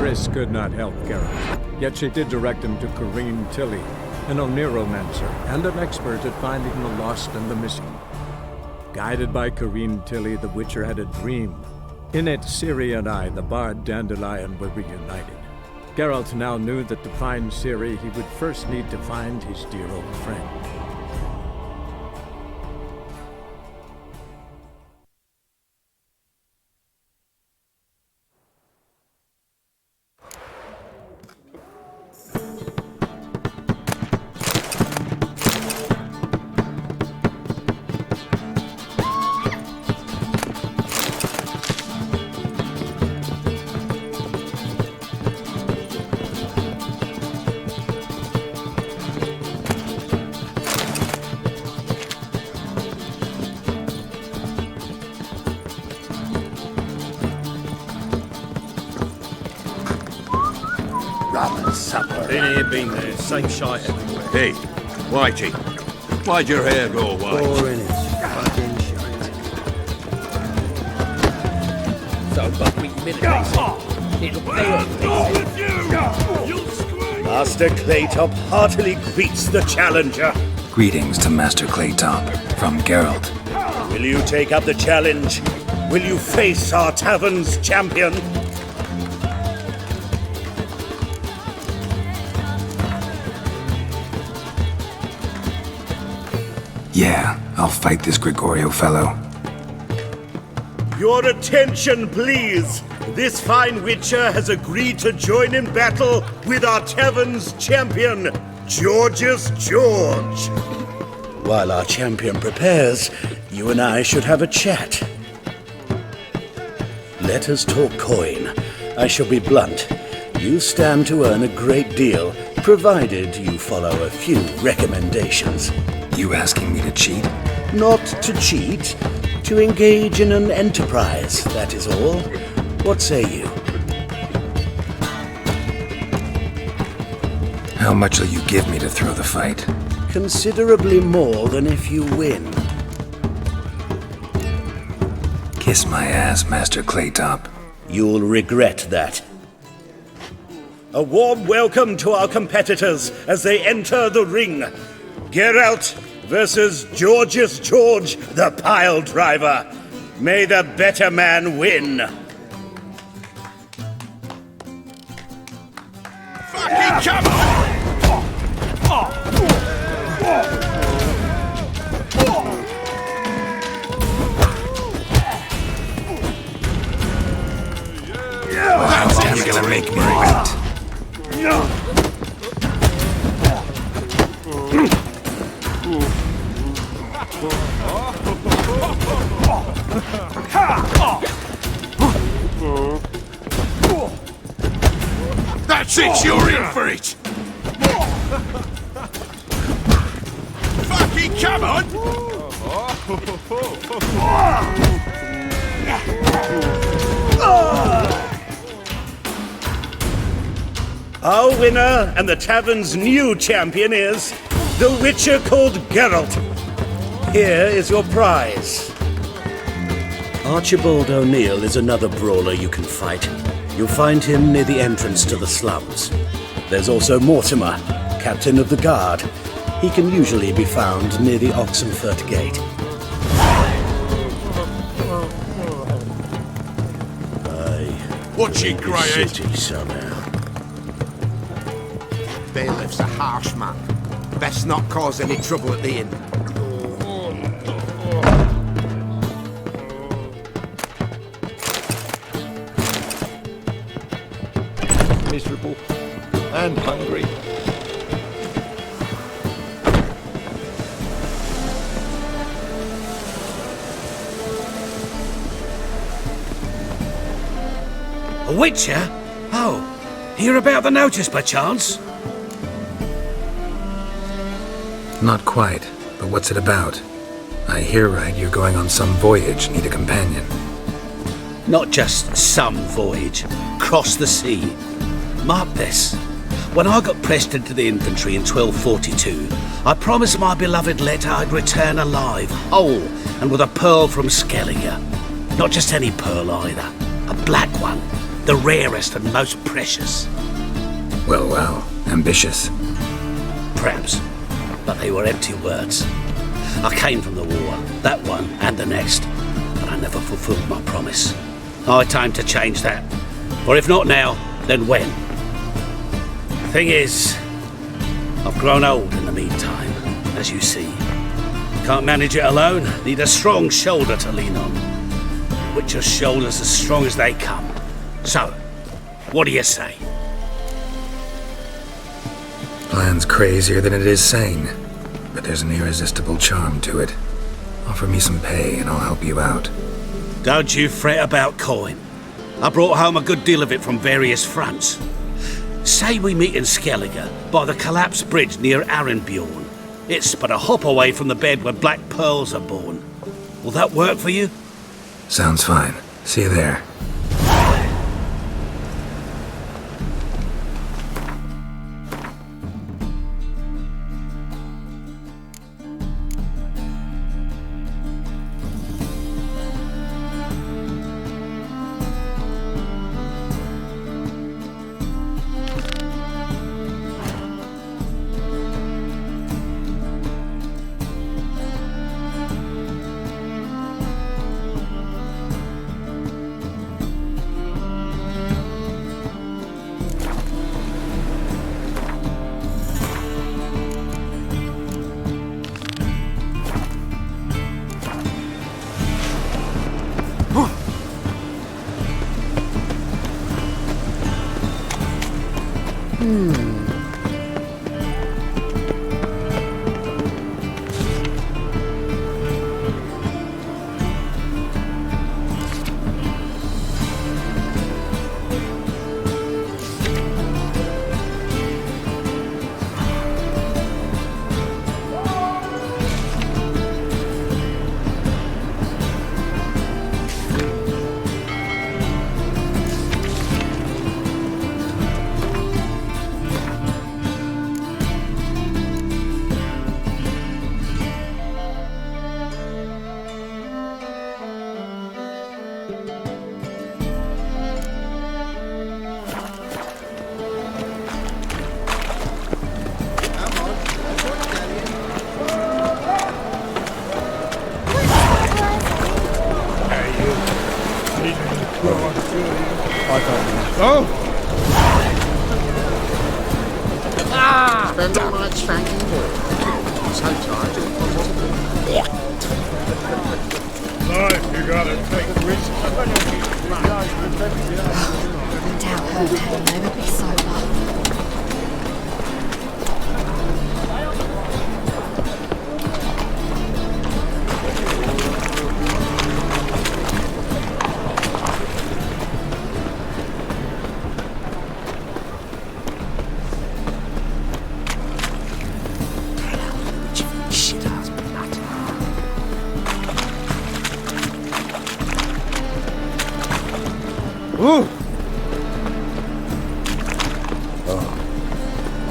Triss could not help Geralt, yet she did direct him to Corrine Tilly, an Oniromancer and an expert at finding the lost and the missing. Guided by Corrine Tilly, the Witcher had a dream. In it, Ciri and I, the bard Dandelion, were reunited. Geralt now knew that to find Ciri, he would first need to find his dear old friend. Supper. Been here, been there. Same shite everywhere. Hey, Whitey, why'd your hair go white? Boring as fucking shite. So, but we mitigate it'll pay. Master Claytop heartily greets the challenger. Greetings to Master Claytop from Geralt. Will you take up the challenge? Will you face our tavern's champion? Yeah, I'll fight this Gregorio fellow. Your attention, please! This fine Witcher has agreed to join in battle with our tavern's champion, Georgius George. While our champion prepares, you and I should have a chat. Let us talk coin. I shall be blunt. You stand to earn a great deal, provided you follow a few recommendations. You asking me to cheat? Not to cheat, to engage in an enterprise, that is all. What say you? How much will you give me to throw the fight? Considerably more than if you win. Kiss my ass, Master Claytop. You'll regret that. A warm welcome to our competitors as they enter the ring. Geralt versus Georgius George, the pile driver. May the better man win. Fucking come You're gonna make me wait. That's it, you're in for it! Fucking come on! Our winner and the tavern's new champion is the Witcher called Geralt. Here is your prize. Archibald O'Neill is another brawler you can fight. You'll find him near the entrance to the slums. There's also Mortimer, captain of the guard. He can usually be found near the Oxenfurt Gate. Watch it, Greyhead. City somehow. Bailiff's a harsh man. Best not cause any trouble at the inn. Miserable and hungry. A Witcher? Oh, hear about the notice by chance? Not quite, but what's it about? I hear right you're going on some voyage, need a companion. Not just some voyage. Cross the sea. Mark this. When I got pressed into the infantry in 1242, I promised my beloved Letta I'd return alive, whole, and with a pearl from Skellige. Not just any pearl either. A black one. The rarest and most precious. Well, well, ambitious. Perhaps, but they were empty words. I came from the war, that one and the next, but I never fulfilled my promise. High time to change that. Or if not now, then when? Thing is, I've grown old in the meantime, as you see. Can't manage it alone, need a strong shoulder to lean on. Witcher's shoulders as strong as they come. So, what do you say? Plan's crazier than it is sane, but there's an irresistible charm to it. Offer me some pay and I'll help you out. Don't you fret about coin. I brought home a good deal of it from various fronts. Say we meet in Skellige, by the collapsed bridge near Arenbjorn. It's but a hop away from the bed where black pearls are born. Will that work for you? Sounds fine. See you there. Spend all night spanking wood. So tired of Life, you gotta take risks. I doubt her will never be sober.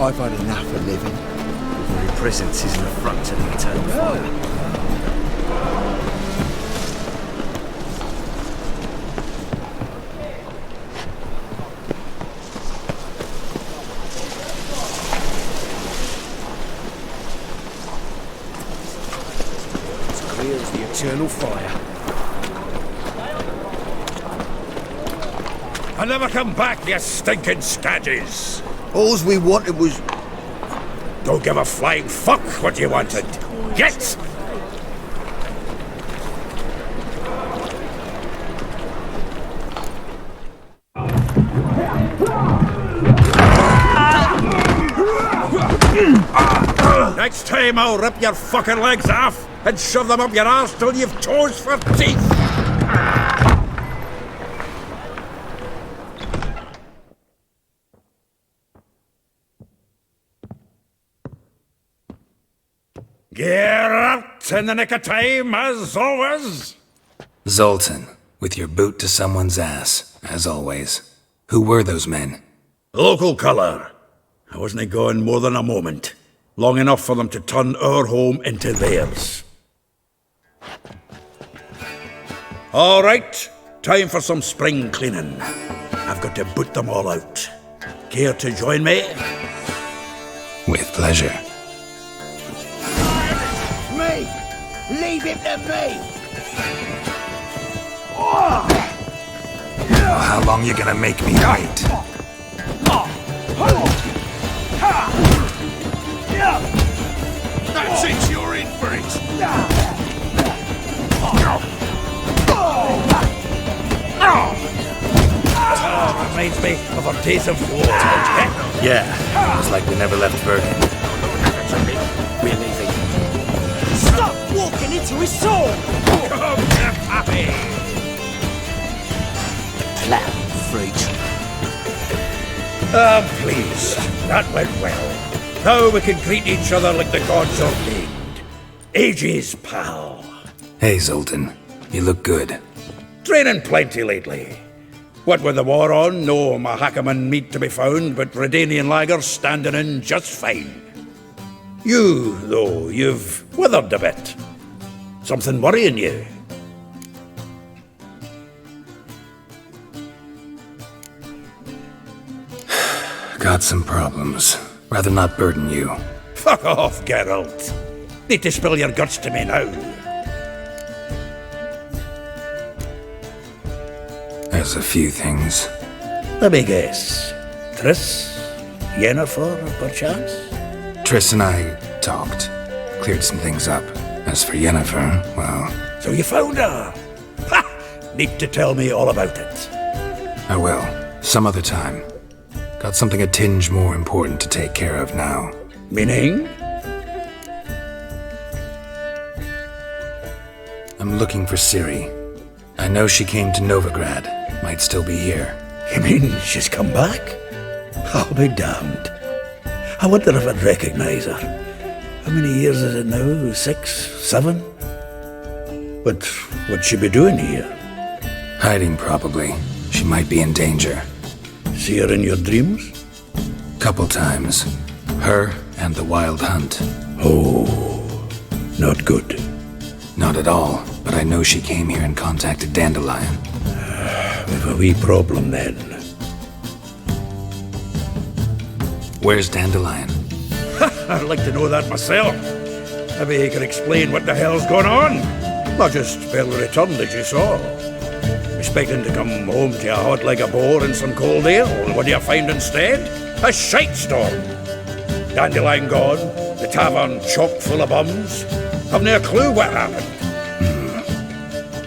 I've had enough of living. Your very presence is an affront to the eternal fire. It's clear as the eternal fire. I never come back, you stinking scadges! All we wanted was... Don't give a flying fuck what you wanted. Get! Next time I'll rip your fucking legs off and shove them up your arse till you've toes for teeth! Get out in the nick of time, as always! Zoltan, with your boot to someone's ass, as always. Who were those men? Local colour. I wasn't gone more than a moment. Long enough for them to turn our home into theirs. All right, time for some spring cleaning. I've got to boot them all out. Care to join me? With pleasure. Me! Leave it to me! How long you gonna make me wait? That's it, you're in for it! Reminds me of our days of war. Yeah, it's like we never left Verdun. We're leaving. Stop walking into his soul! Come to Pappy! Clown freak. Please. That went well. Now we can greet each other like the gods ordained. Ages, pal. Hey, Zoltan. You look good. Training plenty lately. What with the war on, no Mahakaman meat to be found, but Redanian lagers standing in just fine. You, though, you've withered a bit. Something worrying you? Got some problems. Rather not burden you. Fuck off, Geralt. Need to spill your guts to me now. There's a few things. Let me guess. Triss? Yennefer, perchance? Triss and I talked. Cleared some things up. As for Yennefer, well... So you found her? Ha! Need to tell me all about it. I will. Some other time. Got something a tinge more important to take care of now. Meaning? I'm looking for Ciri. I know she came to Novigrad. Might still be here. You mean she's come back? I'll be damned. I wonder if I'd recognize her. How many years is it now? 6, 7? But what'd she be doing here? Hiding, probably. She might be in danger. See her in your dreams? Couple times. Her and the Wild Hunt. Oh, not good. Not at all, but I know she came here and contacted Dandelion. We've a wee problem then. Where's Dandelion? I'd like to know that myself. Maybe he could explain what the hell's going on. Not just barely returned as you saw. Expecting to come home to you hot like a boar in some cold ale, and what do you find instead? A shite storm. Dandelion gone, the tavern chock full of bums. Haven't a clue what happened.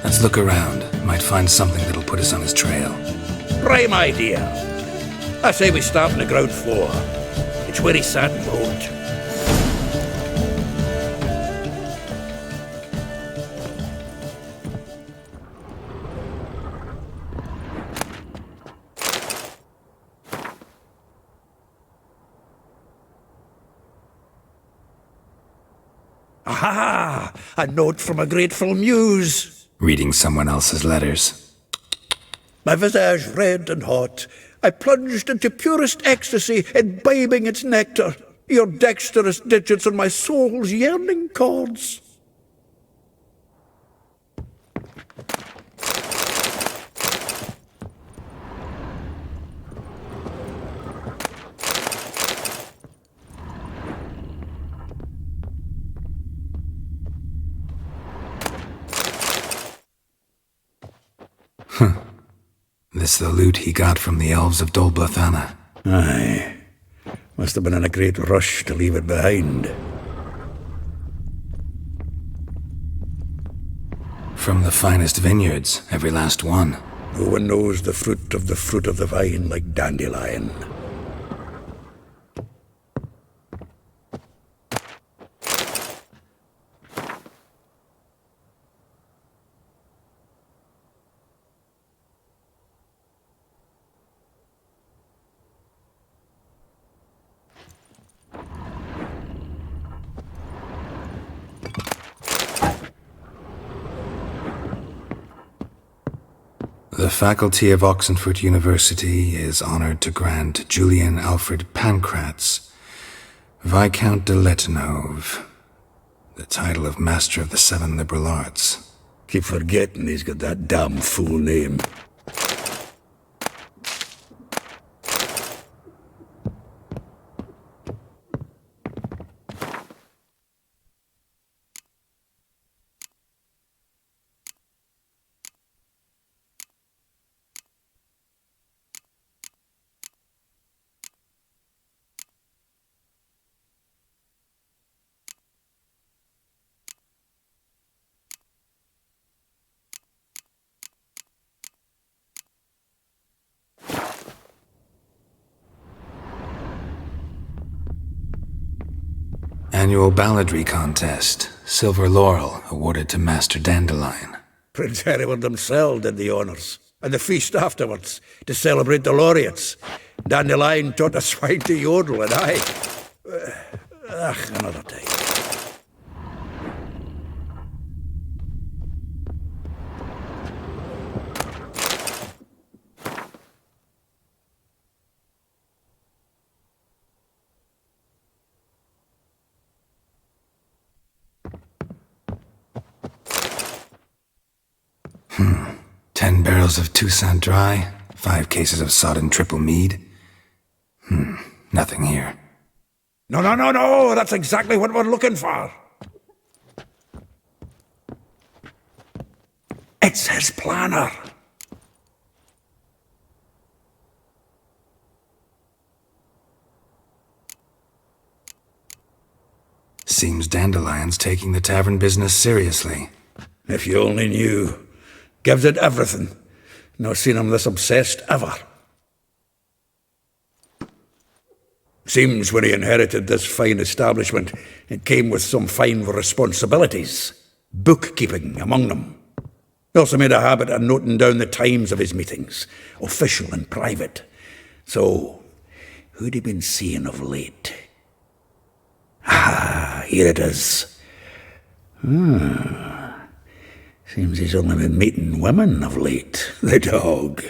Let's look around. Might find something that'll put us on his trail. Prime idea. I say we start on the ground floor. It's where he sat and wrote. Aha! A note from a grateful muse. Reading someone else's letters. My visage red and hot, I plunged into purest ecstasy, imbibing its nectar. Your dexterous digits on my soul's yearning chords. This the loot he got from the elves of Dol Blathanna. Aye. Must have been in a great rush to leave it behind. From the finest vineyards, every last one. No one knows the fruit of the vine like Dandelion. The faculty of Oxenford University is honored to grant Julian Alfred Pancratz, Viscount de Letonove, the title of Master of the Seven Liberal Arts. Keep forgetting he's got that damn fool name. Annual balladry contest. Silver laurel awarded to Master Dandelion. Prince Hereward himself did the honours, and the feast afterwards, to celebrate the laureates. Dandelion taught a swine to yodel, and another time. Hmm. 10 barrels of Toussaint Dry, 5 cases of sodden triple mead. Nothing here. No, that's exactly what we're looking for. It's his planner. Seems Dandelion's taking the tavern business seriously. If you only knew. Gives it everything. No seen him this obsessed ever. Seems when he inherited this fine establishment, it came with some fine responsibilities. Bookkeeping among them. He also made a habit of noting down the times of his meetings, official and private. So, who'd he been seeing of late? Here it is. Seems he's only been meeting women of late, the dog.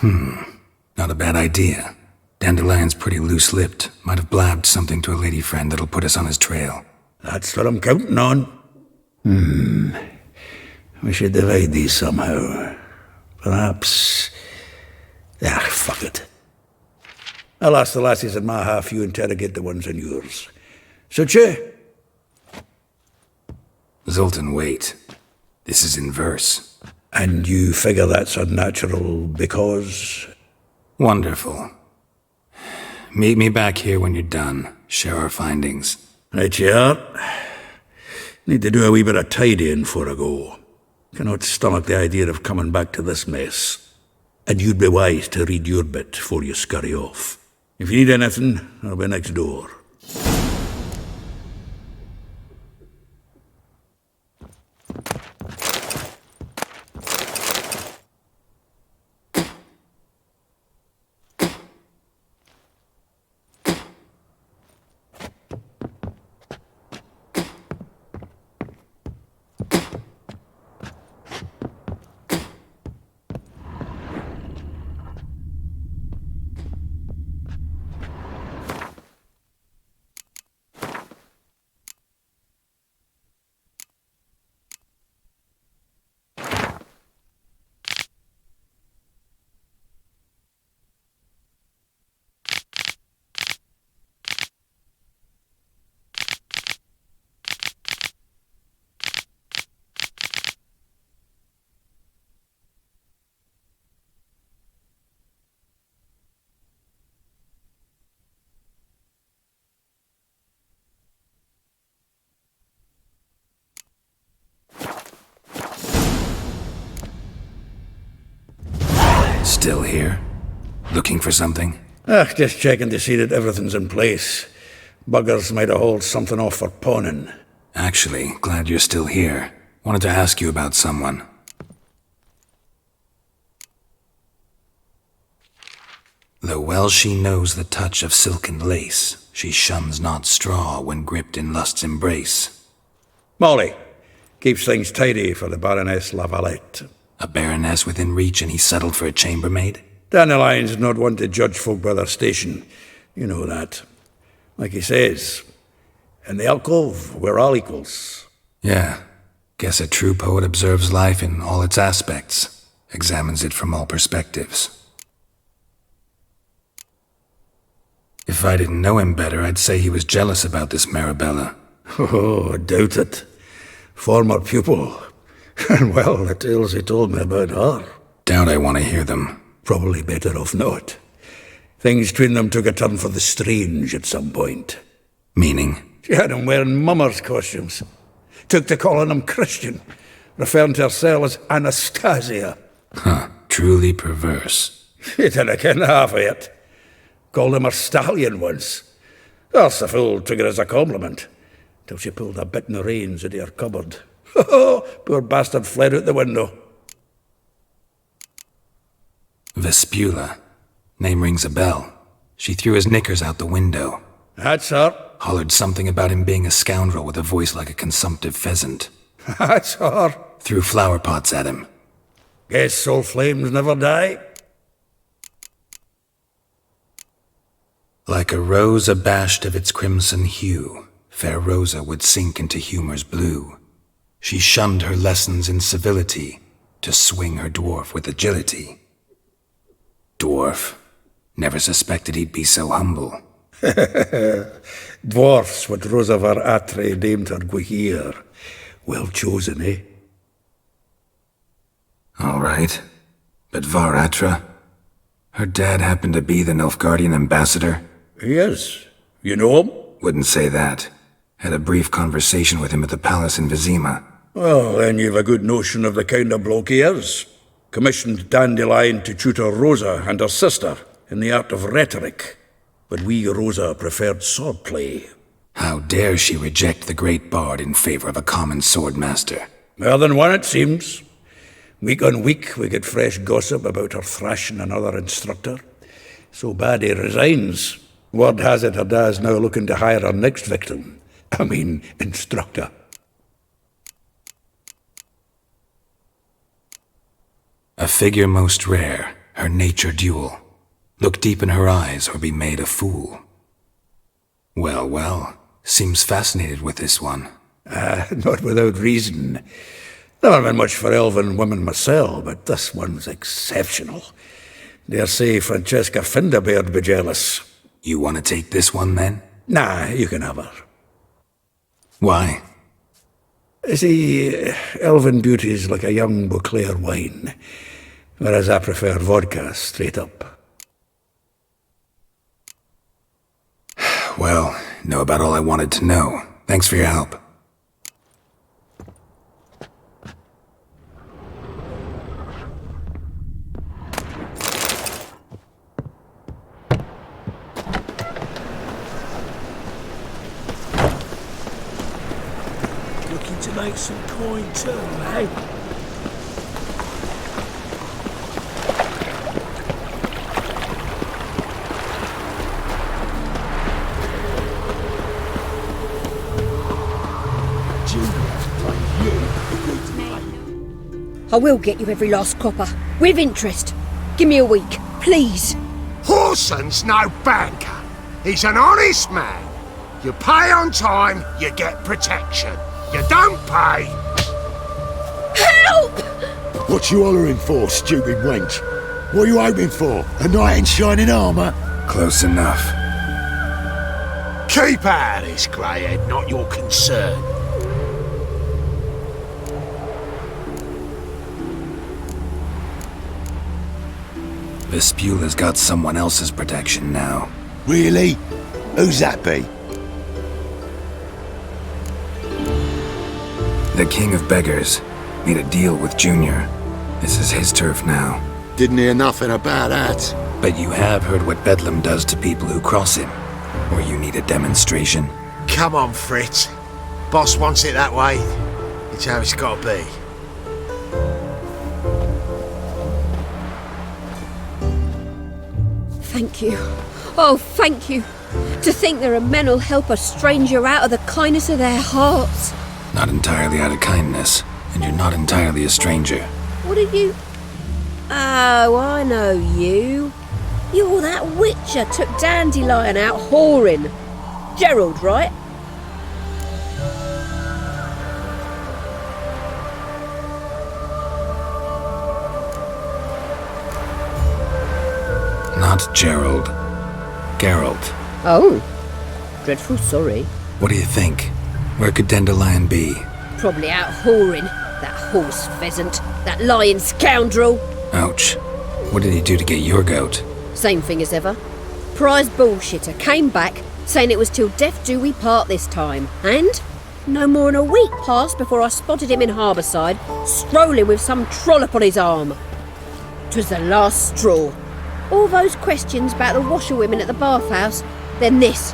Not a bad idea. Dandelion's pretty loose-lipped. Might have blabbed something to a lady friend that'll put us on his trail. That's what I'm counting on. We should divide these somehow. Perhaps... fuck it. I'll ask the lassies in my half, you interrogate the ones in yours. Suit you? Zoltan, wait. This is in verse. And you figure that's unnatural because... Wonderful. Meet me back here when you're done. Share our findings. Right you are. Need to do a wee bit of tidying before I go. Cannot stomach the idea of coming back to this mess. And you'd be wise to read your bit before you scurry off. If you need anything, I'll be next door. Still here? Looking for something? Just checking to see that everything's in place. Buggers might have hauled something off for pawning. Actually, glad you're still here. Wanted to ask you about someone. Though well she knows the touch of silken lace, she shuns not straw when gripped in lust's embrace. Molly keeps things tidy for the Baroness Lavalette. A baroness within reach and he settled for a chambermaid? Dandelion's not one to judge folk by their station. You know that. Like he says, in the alcove, we're all equals. Yeah. Guess a true poet observes life in all its aspects, examines it from all perspectives. If I didn't know him better, I'd say he was jealous about this Marabella. Oh, I doubt it. Former pupil. And well, the tales he told me about her. Doubt I want to hear them. Probably better off not. Things between them took a turn for the strange at some point. Meaning? She had him wearing mummers' costumes. Took to calling him Christian, referring to herself as Anastasia. Truly perverse. She didn't ken half of it. Called him a stallion once. That's a fool took it as a compliment, till she pulled a bit in the reins into her cupboard. Poor bastard fled out the window. Vespula. Name rings a bell. She threw his knickers out the window. That's her. Hollered something about him being a scoundrel with a voice like a consumptive pheasant. That's her. Threw flower pots at him. Guess soul flames never die. Like a rose abashed of its crimson hue, fair Rosa would sink into humor's blue. She shunned her lessons in civility, to swing her dwarf with agility. Dwarf. Never suspected he'd be so humble. Dwarfs what Rosa var Atre named her Gwahir. Well chosen, eh? All right. But Var Atra? Her dad happened to be the Nilfgaardian ambassador? He is. You know him? Wouldn't say that. Had a brief conversation with him at the palace in Vizima. Well, then you've a good notion of the kind of bloke he is. Commissioned Dandelion to tutor Rosa and her sister in the art of rhetoric. But we, Rosa, preferred swordplay. How dare she reject the great bard in favor of a common swordmaster? More than one, it seems. Week on week, we get fresh gossip about her thrashing another instructor. So bad he resigns. Word has it her dad's now looking to hire her next victim. I mean, instructor. A figure most rare, her nature dual. Look deep in her eyes or be made a fool. Well, well, seems fascinated with this one. Not without reason. Never been much for elven women myself, but this one's exceptional. Dare say Francesca Finderbeard be jealous. You want to take this one, then? Nah, you can have her. Why? See, elven beauty's like a young Beauclair wine, whereas I prefer vodka straight up. Well, know about all I wanted to know. Thanks for your help. Looking to make some coin too, eh? I will get you every last copper, with interest. Give me a week, please. Horson's no banker. He's an honest man. You pay on time, you get protection. You don't pay... Help! What you hollering for, stupid wench? What are you hoping for? A knight in shining armour? Close enough. Keep out of this, Greyhead, not your concern. Vespula's got someone else's protection now. Really? Who's that be? The King of Beggars made a deal with Junior. This is his turf now. Didn't hear nothing about that. But you have heard what Bedlam does to people who cross him. Or you need a demonstration? Come on, Fritz. Boss wants it that way. It's how it's got to be. Thank you. Oh, thank you. To think there are men who'll help a stranger out of the kindness of their hearts. Not entirely out of kindness, and you're not entirely a stranger. What are you... Oh, I know you. You're that witcher took Dandelion out whoring. Gerald, right? Not Gerald. Geralt. Oh. Dreadful sorry. What do you think? Where could Dandelion be? Probably out whoring. That horse pheasant. That lying scoundrel. Ouch. What did he do to get your goat? Same thing as ever. Prize bullshitter came back, saying it was till death do we part this time. And no more than a week passed before I spotted him in Harbourside, strolling with some trollop on his arm. 'Twas the last straw. All those questions about the washerwomen at the bathhouse, then this.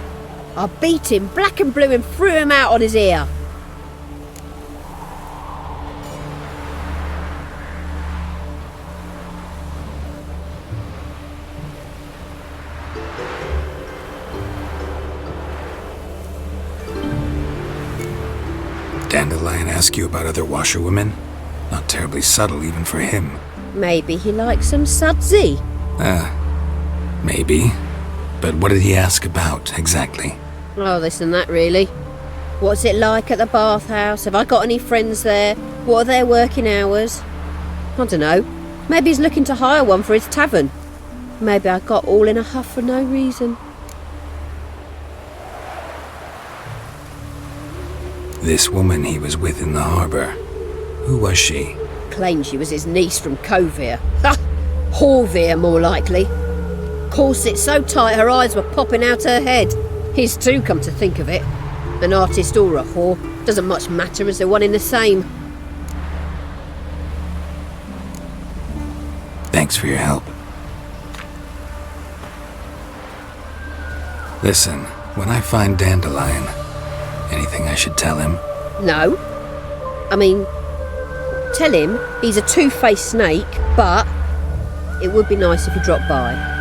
I beat him black and blue and threw him out on his ear. Dandelion ask you about other washerwomen? Not terribly subtle even for him. Maybe he likes some sudsy. Maybe. But what did he ask about, exactly? Oh, this and that, really. What's it like at the bathhouse? Have I got any friends there? What are their working hours? I don't know. Maybe he's looking to hire one for his tavern. Maybe I got all in a huff for no reason. This woman he was with in the harbour. Who was she? Claimed she was his niece from Covere. Ha! Horvere, more likely. Corset so tight her eyes were popping out her head. His too, come to think of it. An artist or a whore. Doesn't much matter as they're one in the same. Thanks for your help. Listen, when I find Dandelion, anything I should tell him? No. I mean, tell him he's a two-faced snake, but it would be nice if he dropped by.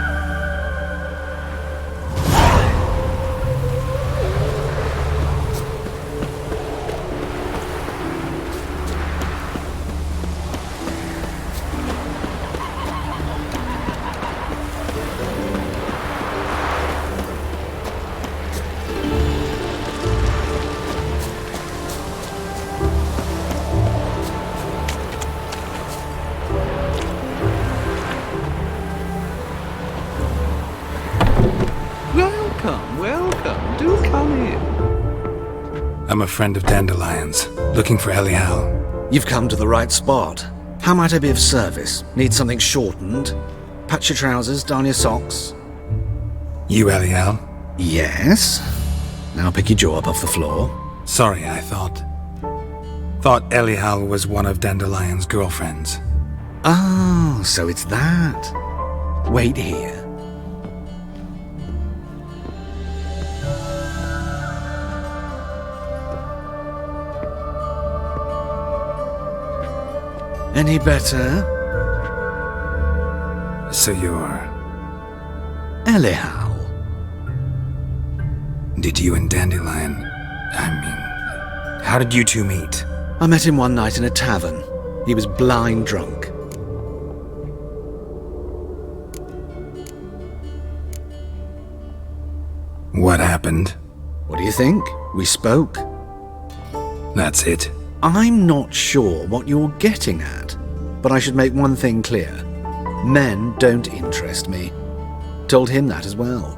Welcome. Do come in. I'm a friend of Dandelion's, looking for Elial. You've come to the right spot. How might I be of service? Need something shortened? Patch your trousers, darn your socks. You Elial? Yes. Now pick your jaw up off the floor. Sorry, I thought Elial was one of Dandelion's girlfriends. Oh, so it's that. Wait here. Any better? So you're... Elial. Did you and Dandelion... how did you two meet? I met him one night in a tavern. He was blind drunk. What happened? What do you think? We spoke. That's it. I'm not sure what you're getting at, but I should make one thing clear. Men don't interest me. Told him that as well.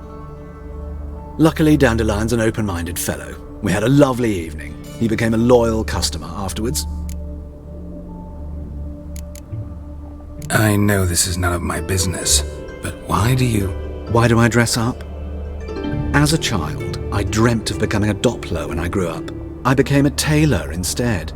Luckily, Dandelion's an open-minded fellow. We had a lovely evening. He became a loyal customer afterwards. I know this is none of my business, but why do I dress up? As a child, I dreamt of becoming a Doppler when I grew up. I became a tailor instead.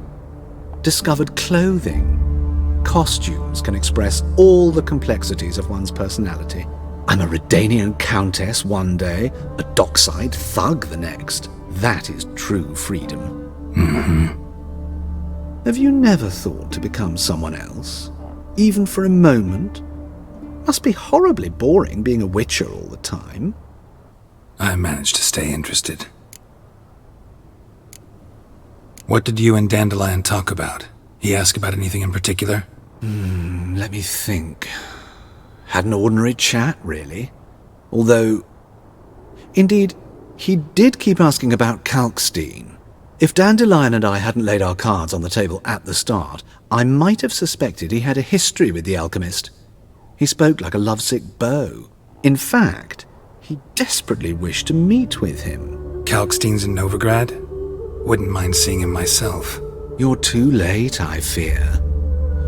Discovered clothing. Costumes can express all the complexities of one's personality. I'm a Redanian countess one day, a dockside thug the next. That is true freedom. Mm-hmm. Have you never thought to become someone else? Even for a moment? Must be horribly boring being a witcher all the time. I managed to stay interested. What did you and Dandelion talk about? He asked about anything in particular? Let me think. Had an ordinary chat, really. Although, indeed, he did keep asking about Kalkstein. If Dandelion and I hadn't laid our cards on the table at the start, I might have suspected he had a history with the alchemist. He spoke like a lovesick beau. In fact, he desperately wished to meet with him. Kalkstein's in Novigrad? Wouldn't mind seeing him myself. You're too late, I fear.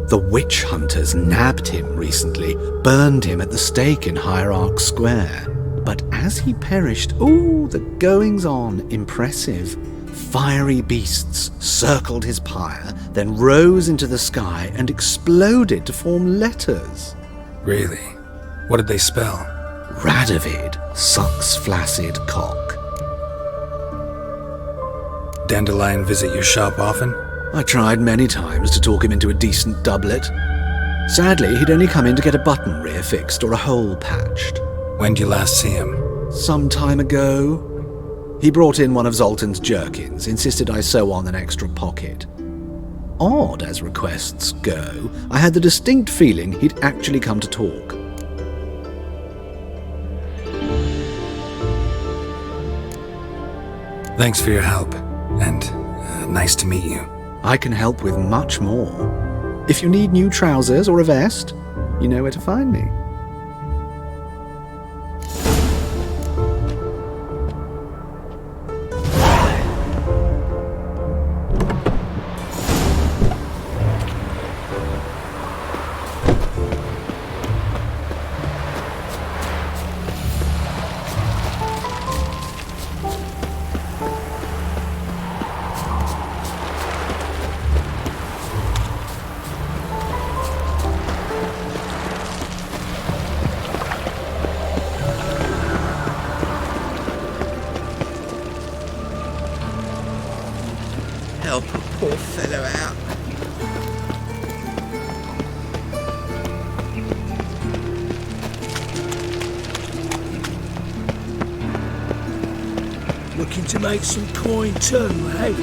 The witch hunters nabbed him recently, burned him at the stake in Hierarch Square. But as he perished, the goings-on, impressive. Fiery beasts circled his pyre, then rose into the sky and exploded to form letters. Really? What did they spell? Radovid sucks flaccid cock. Dandelion visit your shop often? I tried many times to talk him into a decent doublet. Sadly, he'd only come in to get a button rear fixed or a hole patched. When did you last see him? Some time ago. He brought in one of Zoltan's jerkins, insisted I sew on an extra pocket. Odd as requests go, I had the distinct feeling he'd actually come to talk. Thanks for your help, and nice to meet you. I can help with much more. If you need new trousers or a vest, you know where to find me. Help a poor fellow out. Looking to make some coin too, eh?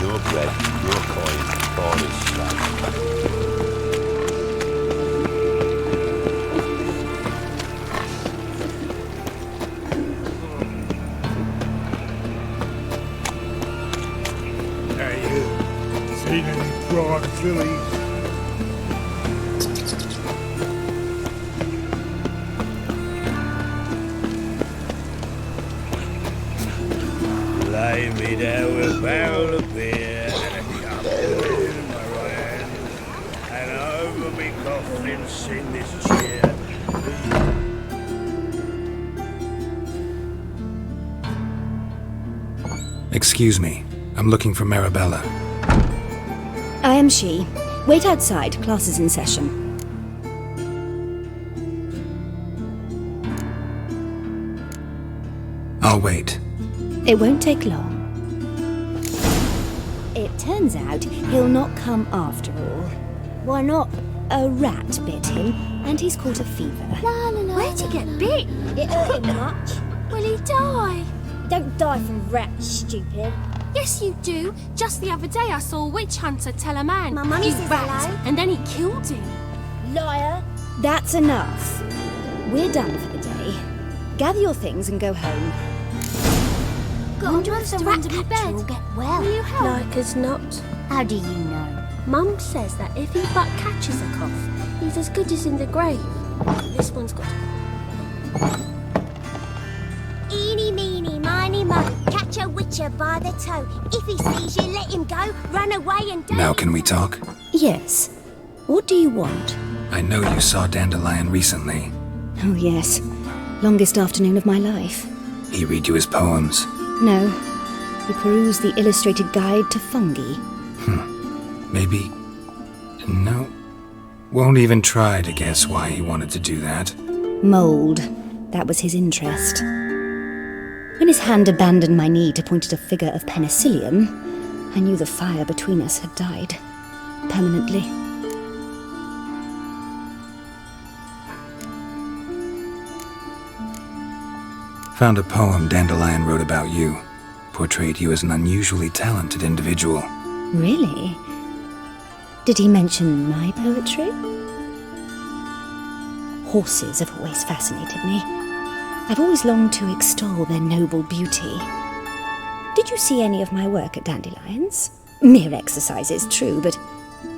Your bread, your coin, father's slab. Hey, you. Seen any prime fillies? Lay me down with a barrel of beer and a cup of beer in my right hand, and over me coffin sing this cheer. Excuse me, I'm looking for Marabella. I am she. Wait outside, class is in session. I'll wait. It won't take long. It turns out he'll not come after all. Why not? A rat bit him, and he's caught a fever. La la la. Where'd he get bit? It hurt him much. Will he die? Don't die from rats, stupid. Yes, you do. Just the other day I saw a witch hunter tell a man, My mummy "You says rat," hello. and then he killed him. Liar. That's enough. We're done for the day. Gather your things and go home. Got to have the rat catcher will get well. Will you help? Like as not. How do you know? Mum says that if he but catches a cough, he's as good as in the grave. This one's got. Eeny, meeny, miny, mo. Catch a witcher by the toe. If he sees you, let him go. Run away and don't. Now can we talk? Yes. What do you want? I know you saw Dandelion recently. Oh, yes. Longest afternoon of my life. He read you his poems. No. He perused the illustrated guide to fungi. Maybe... No. Won't even try to guess why he wanted to do that. Mould. That was his interest. When his hand abandoned my knee to point at a figure of penicillium, I knew the fire between us had died. Permanently. Found a poem Dandelion wrote about you. Portrayed you as an unusually talented individual. Really? Did he mention my poetry? Horses have always fascinated me. I've always longed to extol their noble beauty. Did you see any of my work at Dandelion's? Mere exercises, true, but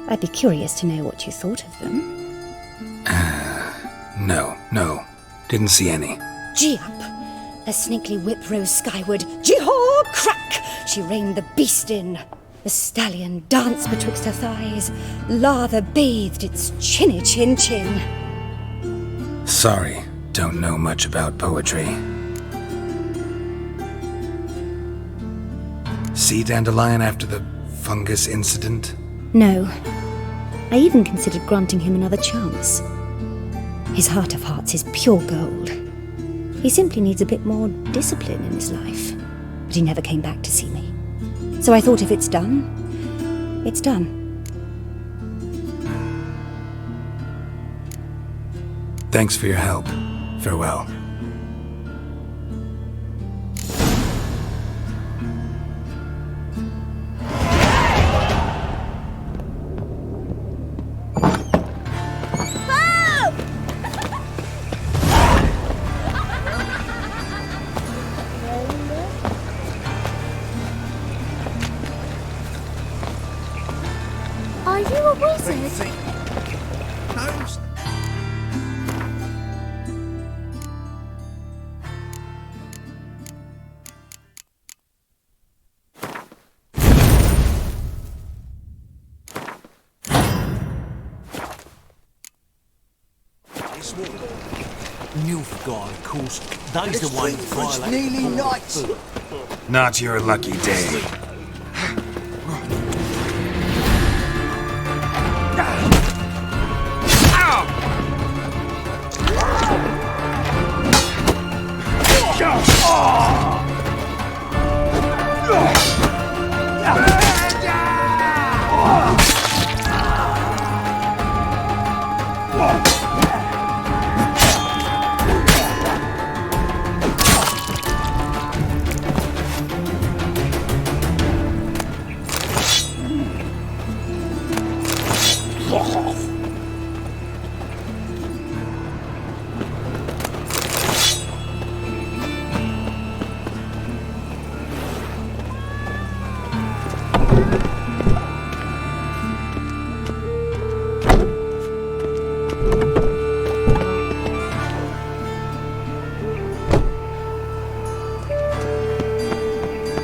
I'd be curious to know what you thought of them. No. Didn't see any. Gee up! A snaky whip rose skyward. Jee-haw! Crack! She reined the beast in. The stallion danced betwixt her thighs. Lather bathed its chinny chin. Sorry, don't know much about poetry. see Dandelion after the fungus incident? No. I even considered granting him another chance. His heart of hearts is pure gold. He simply needs a bit more discipline in his life. But he never came back to see me. So I thought if it's done, it's done. Thanks for your help. Farewell. Are you a wizard? Nilfgaard, of course. Those the ones that violate. nearly night. Not your lucky day.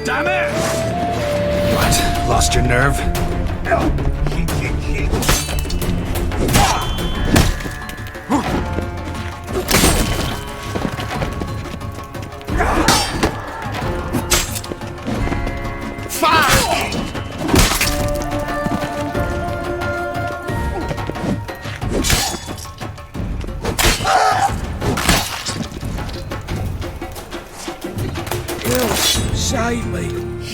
Damn it! What? Lost your nerve? Save me!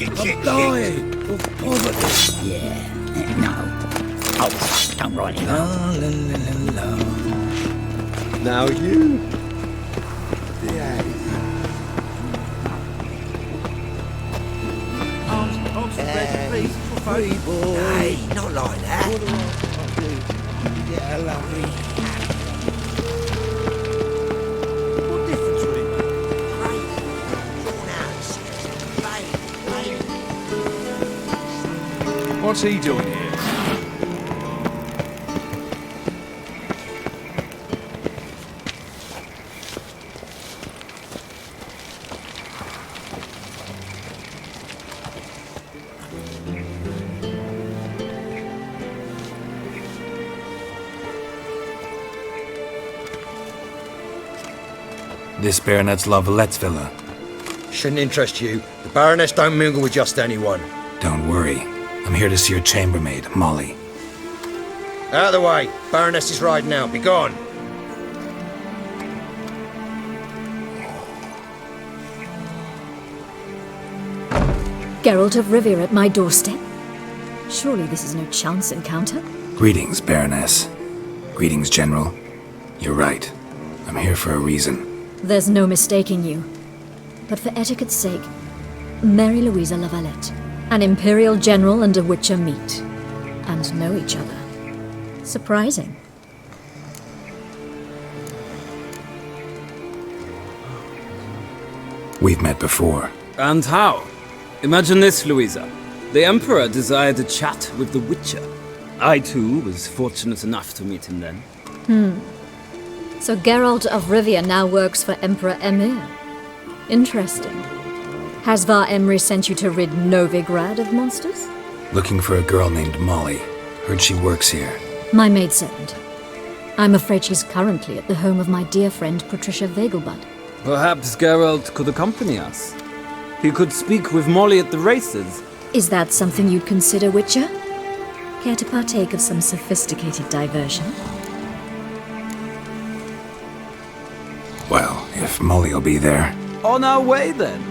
I'm dying of poverty. Yeah, no. Oh, don't write it. La la la la la. Now you. Yeah. Hey, not like that. Yeah, lovely. What difference will it make? What's he doing here? This Baronet's La Vallette's villa. Shouldn't interest you. The Baroness don't mingle with just anyone. Don't worry. I'm here to see your chambermaid, Molly. Out of the way. Baroness is riding out. Be gone. Geralt of Rivia at my doorstep? Surely this is no chance encounter? Greetings, Baroness. Greetings, General. You're right. I'm here for a reason. There's no mistaking you. But for etiquette's sake, Mary Louisa La Valette, an Imperial General and a Witcher meet, and know each other. Surprising. We've met before. And how? Imagine this, Louisa. The Emperor desired a chat with the Witcher. I, too, was fortunate enough to meet him then. So Geralt of Rivia now works for Emperor Emir. Interesting. Has Var Emry sent you to rid Novigrad of monsters? Looking for a girl named Molly. Heard she works here. My maidservant. I'm afraid she's currently at the home of my dear friend Patricia Vegelbud. Perhaps Geralt could accompany us. He could speak with Molly at the races, Is that something you'd consider, Witcher? Care to partake of some sophisticated diversion? Well, if Molly'll be there. On our way, then.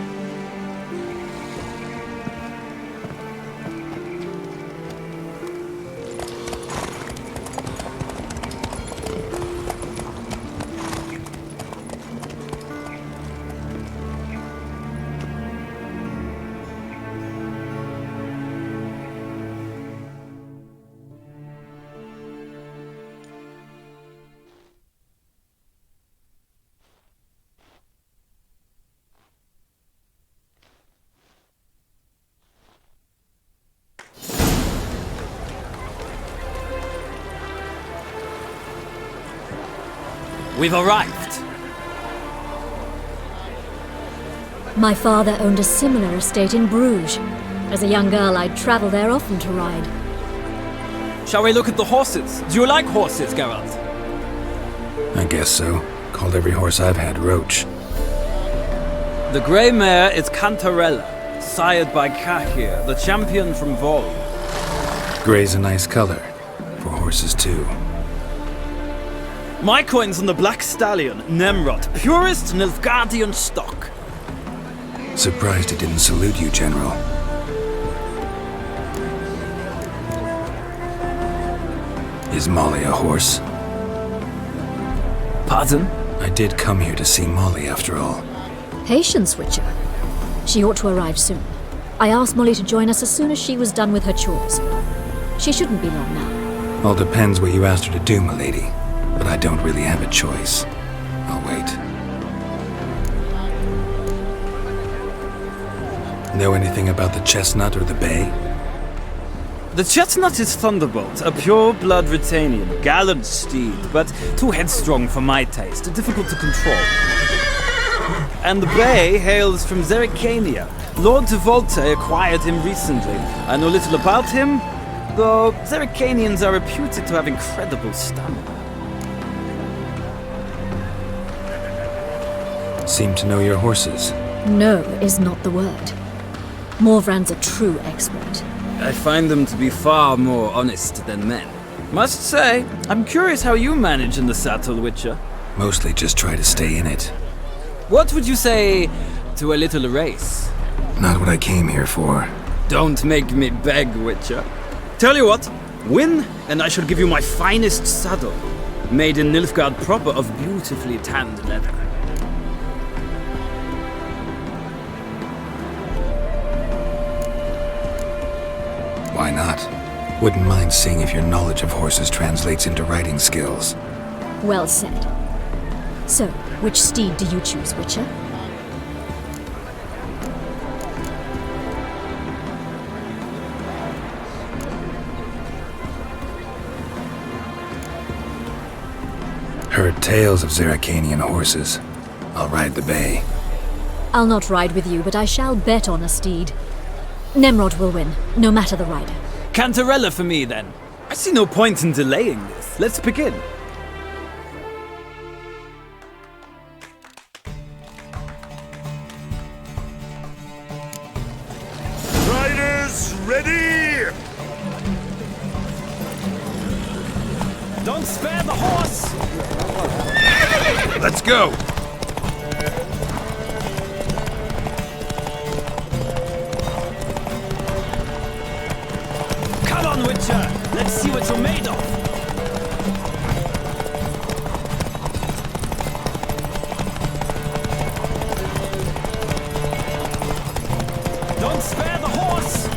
We've arrived. My father owned a similar estate in Bruges. As a young girl, I'd travel there often to ride. Shall we look at the horses? Do you like horses, Geralt? I guess so. Called every horse I've had Roach. The grey mare is Cantarella, sired by Kahir, the champion from Vol. Grey's a nice color. For horses, too. My coin's on the black stallion, Nemrod, purest Nilfgaardian stock. Surprised it didn't salute you, General. Is Molly a horse? Pardon? I did come here to see Molly, after all. Patience, Witcher. She ought to arrive soon. I asked Molly to join us as soon as she was done with her chores. She shouldn't be long now. All depends what you asked her to do, milady. But I don't really have a choice. I'll wait. Know anything about the chestnut or the bay? The chestnut is Thunderbolt, a pure-blood Retanian, gallant steed, but too headstrong for my taste, difficult to control. And the bay hails from Zerrikania. Lord de Volte acquired him recently. I know little about him, though Zerrikanians are reputed to have incredible stamina. Seem to know your horses. No is not the word. Morvrand's a true expert. I find them to be far more honest than men. Must say, I'm curious how you manage in the saddle, Witcher. Mostly just try to stay in it. What would you say to a little race? Not what I came here for. Don't make me beg, Witcher. Tell you what, win, and I shall give you my finest saddle, made in Nilfgaard proper of beautifully tanned leather. Why not? Wouldn't mind seeing if your knowledge of horses translates into riding skills. Well said. So, which steed do you choose, Witcher? Heard tales of Zerrikanian horses. I'll ride the bay. I'll not ride with you, but I shall bet on a steed. Nemrod will win, no matter the rider. Cantarella for me, then. I see no point in delaying this. Let's begin. Riders, ready! Don't spare the horse! Let's go! Come on, Witcher! Let's see what you're made of! Don't spare the horse!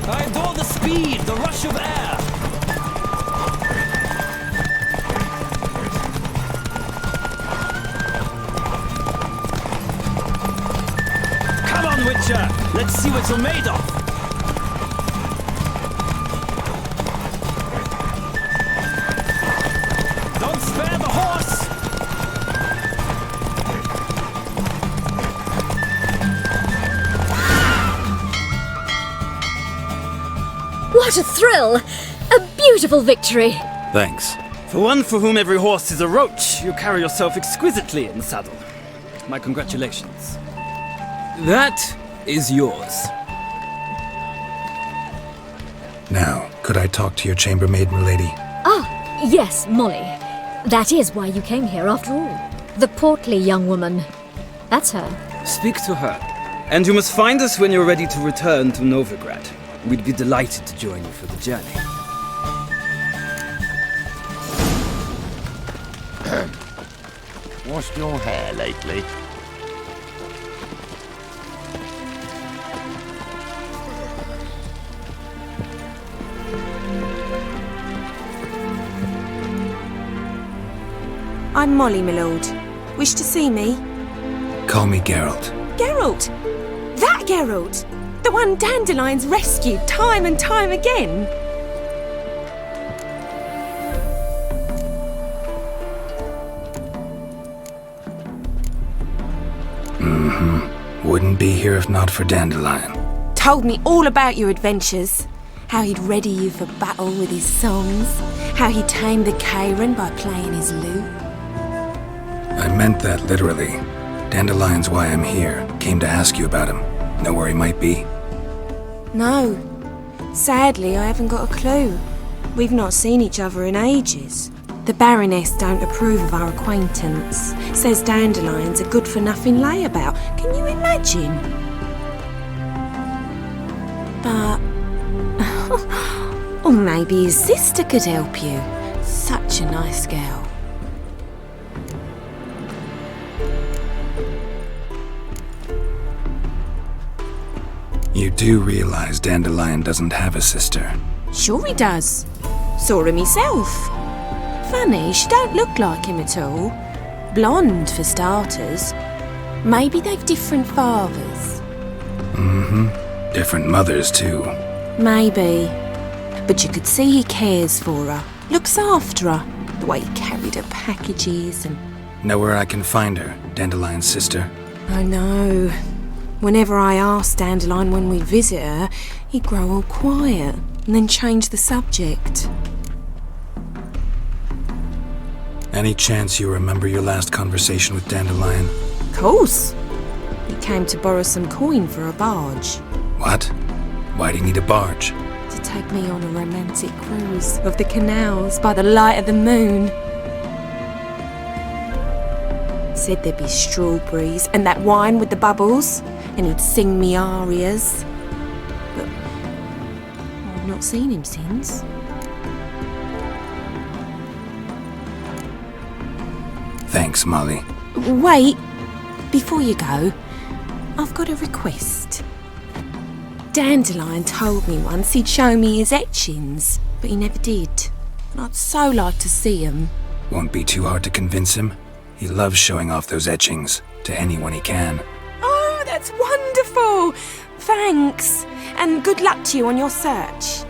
I adore the speed, the rush of air! Come on, Witcher! Let's see what you're made of! Don't spare the horse! What a thrill! A beautiful victory! Thanks. For one for whom every horse is a roach, you carry yourself exquisitely in the saddle. My congratulations. That is yours. Now, could I talk to your chambermaid, milady? Ah, yes, Molly. That is why you came here after all. The portly young woman. That's her. Speak to her. And you must find us when you're ready to return to Novigrad. We'd be delighted to join you for the journey. Washed your hair lately? I'm Molly, my lord. Wish to see me? Call me Geralt. Geralt! That Geralt! The one Dandelion's rescued time and time again! Wouldn't be here if not for Dandelion. Told me all about your adventures. How he'd ready you for battle with his songs. How he tamed the Karen by playing his lute. I meant that literally. Dandelion's why I'm here. Came to ask you about him. Know where he might be? No. Sadly, I haven't got a clue. We've not seen each other in ages. The Baroness don't approve of our acquaintance. Says Dandelion's a good-for-nothing layabout. Can you imagine? But... or maybe his sister could help you. Such a nice girl. You do realize Dandelion doesn't have a sister. Sure he does. Saw him myself. Funny, she don't look like him at all. Blonde, for starters. Maybe they've different fathers. Different mothers, too. Maybe. But you could see he cares for her. Looks after her. The way he carried her packages and... Know where I can find her, Dandelion's sister? I know. Whenever I asked Dandelion when we'd visit her, he'd grow all quiet and then change the subject. Any chance you remember your last conversation with Dandelion? Course. He came to borrow some coin for a barge. What? Why do you need a barge? To take me on a romantic cruise of the canals by the light of the moon. Said there'd be strawberries and that wine with the bubbles, and he'd sing me arias. But I've not seen him since. Thanks, Molly. Wait, before you go, I've got a request. Dandelion told me once he'd show me his etchings, but he never did. And I'd so like to see them. Won't be too hard to convince him. He loves showing off those etchings to anyone he can. Oh, that's wonderful! Thanks, and good luck to you on your search.